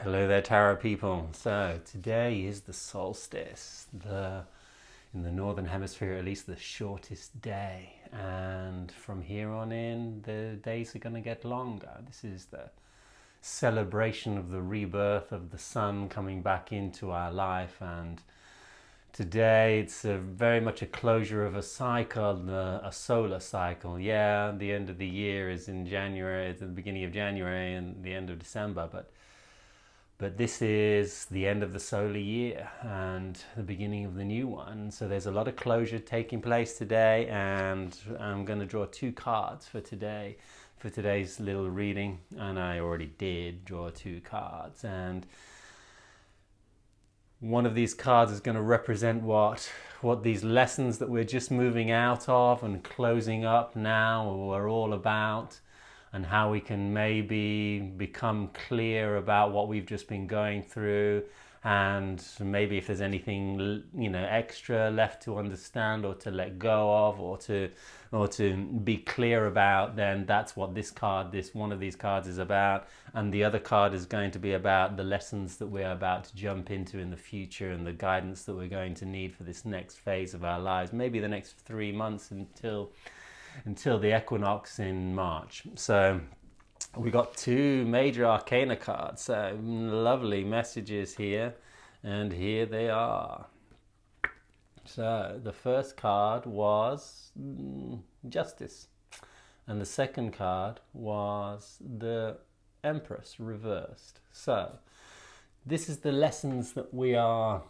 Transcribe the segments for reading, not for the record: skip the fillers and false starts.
Hello there, Tarot people. So today is the solstice, in the northern hemisphere at least the shortest day, and from here on in the days are going to get longer. This is the celebration of the rebirth of the sun coming back into our life, and today it's very much a closure of a cycle, a solar cycle. Yeah, the end of the year is in January, it's the beginning of January and the end of December, but this is the end of the solar year and the beginning of the new one. So there's a lot of closure taking place today, and I'm going to draw two cards for today, for today's little reading. And I already did draw two cards. And one of these cards is going to represent what these lessons that we're just moving out of and closing up now are all about, and how we can maybe become clear about what we've just been going through, and maybe if there's anything extra left to understand or to let go of, or to be clear about, then that's what this one of these cards is about. And the other card is going to be about the lessons that we're about to jump into in the future, and the guidance that we're going to need for this next phase of our lives, maybe the next 3 months until the equinox in March. So we got two major arcana cards, so lovely messages here, and here they are. So the first card was Justice, and the second card was the Empress reversed. So this is the lessons that we are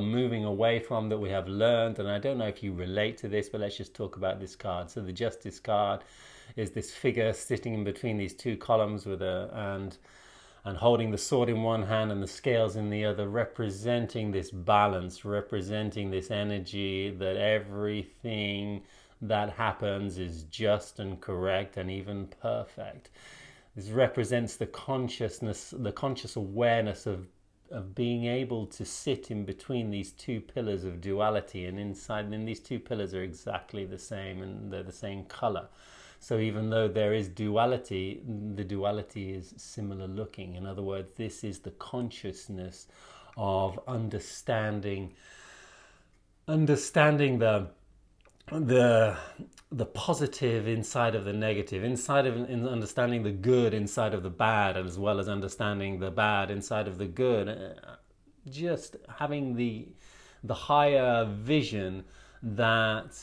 moving away from, that we have learned. And I don't know if you relate to this, but let's just talk about this card. So the Justice card is this figure sitting in between these two columns with and holding the sword in one hand and the scales in the other, representing this balance, representing this energy that everything that happens is just and correct and even perfect. This represents the consciousness, the conscious awareness of being able to sit in between these two pillars of duality, and in these two pillars are exactly the same, and they're the same color. So even though there is duality, the duality is similar looking. In other words, this is the consciousness of understanding the positive inside of the negative, in understanding the good inside of the bad, as well as understanding the bad inside of the good. Just having the higher vision that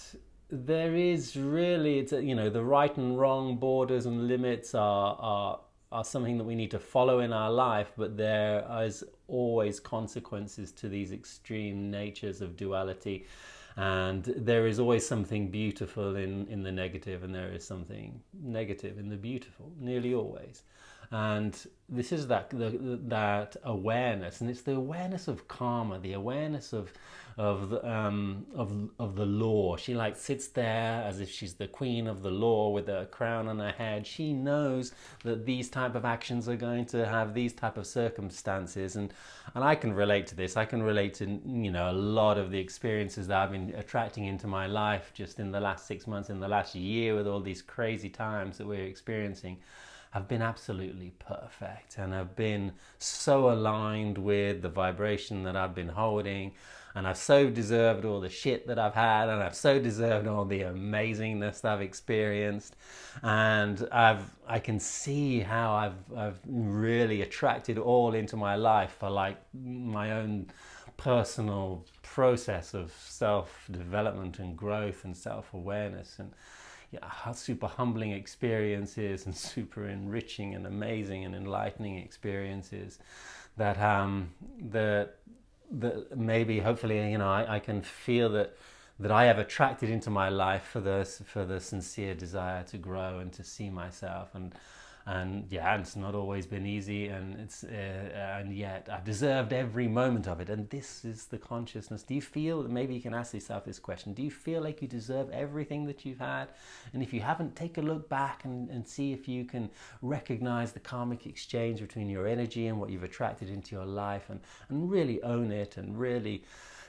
there is really, the right and wrong borders and limits are something that we need to follow in our life, but there is always consequences to these extreme natures of duality. And there is always something beautiful in the negative, and there is something negative in the beautiful, nearly always. And this is that awareness, and it's the awareness of karma, the awareness of the law. She sits there as if she's the queen of the law with a crown on her head. She knows that these type of actions are going to have these type of circumstances, and I can relate to this. I can relate to a lot of the experiences that I've been attracting into my life just in the last 6 months, in the last year, with all these crazy times that we're experiencing. Have been absolutely perfect, and have been so aligned with the vibration that I've been holding, and I've so deserved all the shit that I've had, and I've so deserved all the amazingness that I've experienced. And I can see how I've really attracted all into my life for my own personal process of self-development and growth and self-awareness, and super humbling experiences and super enriching and amazing and enlightening experiences that maybe hopefully I can feel that I have attracted into my life for the sincere desire to grow and to see myself. And it's not always been easy, and yet I've deserved every moment of it. And this is the consciousness. Do you feel, maybe you can ask yourself this question, do you feel like you deserve everything that you've had? And if you haven't, take a look back and see if you can recognize the karmic exchange between your energy and what you've attracted into your life, and really own it, and really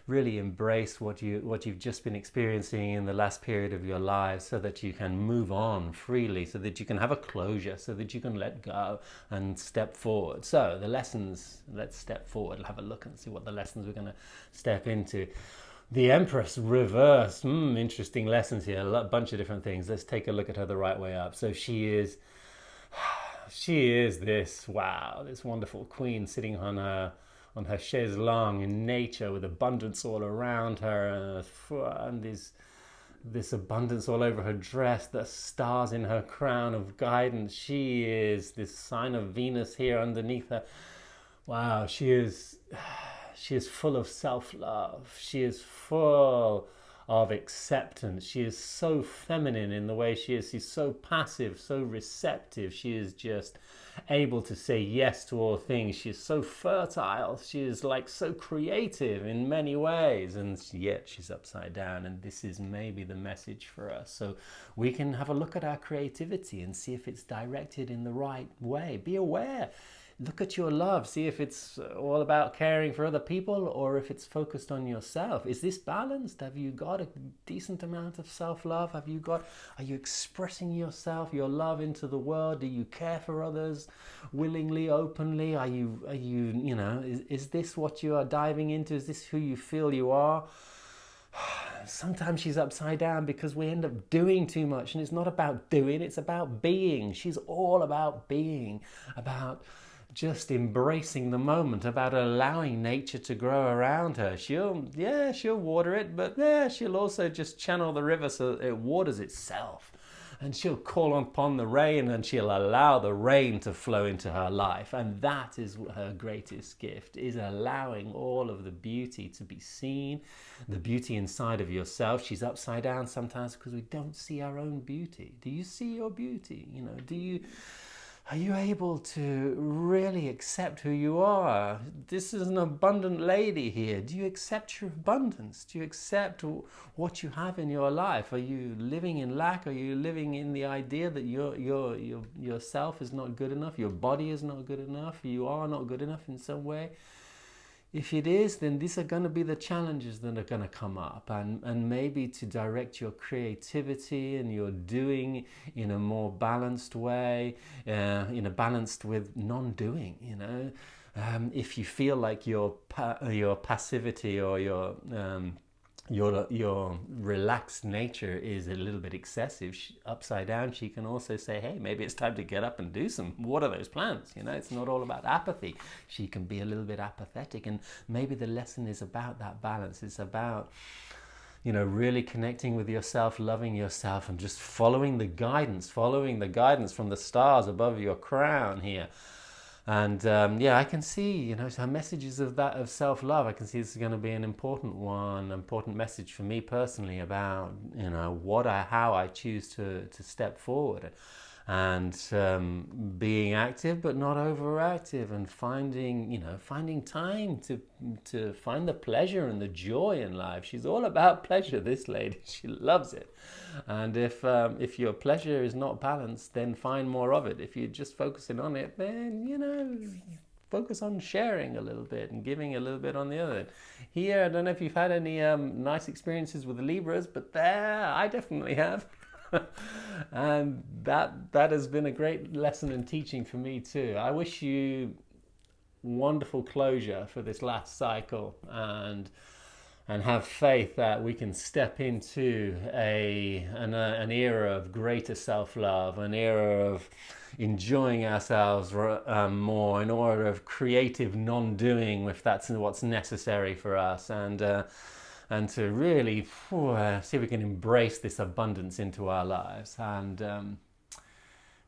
really embrace what you've just been experiencing in the last period of your lives, so that you can move on freely, so that you can have a closure, so that you can let go and step forward. So the lessons, let's step forward, have a look and see what the lessons we're going to step into. The Empress reverse, interesting lessons here, a bunch of different things. Let's take a look at her the right way up. So she is this, wow, this wonderful queen sitting on her chaise longue in nature, with abundance all around her, and this abundance all over her dress, the stars in her crown of guidance. She is this sign of Venus here underneath her. Wow, she is full of self-love. She is full of acceptance. She is so feminine in the way she is. She's so passive, so receptive. She is just able to say yes to all things. She is so fertile. She is like so creative in many ways, and yet she's upside down. And this is maybe the message for us. So we can have a look at our creativity and see if it's directed in the right way. Be aware. Look at your love, see if it's all about caring for other people or if it's focused on yourself. Is this balanced? Have you got a decent amount of self-love? Are you expressing yourself, your love into the world? Do you care for others willingly, openly? Is this what you are diving into? Is this who you feel you are? Sometimes she's upside down because we end up doing too much, and it's not about doing, it's about being. She's all about being, about just embracing the moment, about allowing nature to grow around her. She'll water it, but she'll also just channel the river so that it waters itself. And she'll call upon the rain, and she'll allow the rain to flow into her life. And that is her greatest gift, is allowing all of the beauty to be seen, the beauty inside of yourself. She's upside down sometimes because we don't see our own beauty. Do you see your beauty? Are you able to really accept who you are? This is an abundant lady here. Do you accept your abundance? Do you accept what you have in your life? Are you living in lack? Are you living in the idea that yourself is not good enough? Your body is not good enough? You are not good enough in some way? If it is, then these are going to be the challenges that are going to come up, and maybe to direct your creativity and your doing in a more balanced way, balanced with non-doing. If you feel like your passivity or your relaxed nature is a little bit excessive, upside down, she can also say, hey, maybe it's time to get up and do some, water those plants. It's not all about apathy. She can be a little bit apathetic, and maybe the lesson is about that balance. It's about really connecting with yourself, loving yourself, and just following the guidance from the stars above your crown here. And I can see, her messages of self-love. I can see this is going to be an important message for me personally about, how I choose to step forward, and being active but not overactive, and finding time to find the pleasure and the joy in life. She's all about pleasure, this lady. She loves it. And if your pleasure is not balanced, then find more of it. If you're just focusing on it, then focus on sharing a little bit and giving a little bit on the other. Here, I don't know if you've had any nice experiences with the Libras, but I definitely have. And that has been a great lesson and teaching for me too. I wish you wonderful closure for this last cycle, and have faith that we can step into an era of greater self-love, an era of enjoying ourselves more, an era of creative non-doing, if that's what's necessary for us, and to really see if we can embrace this abundance into our lives. And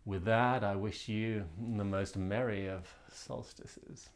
with that, I wish you the most merry of solstices.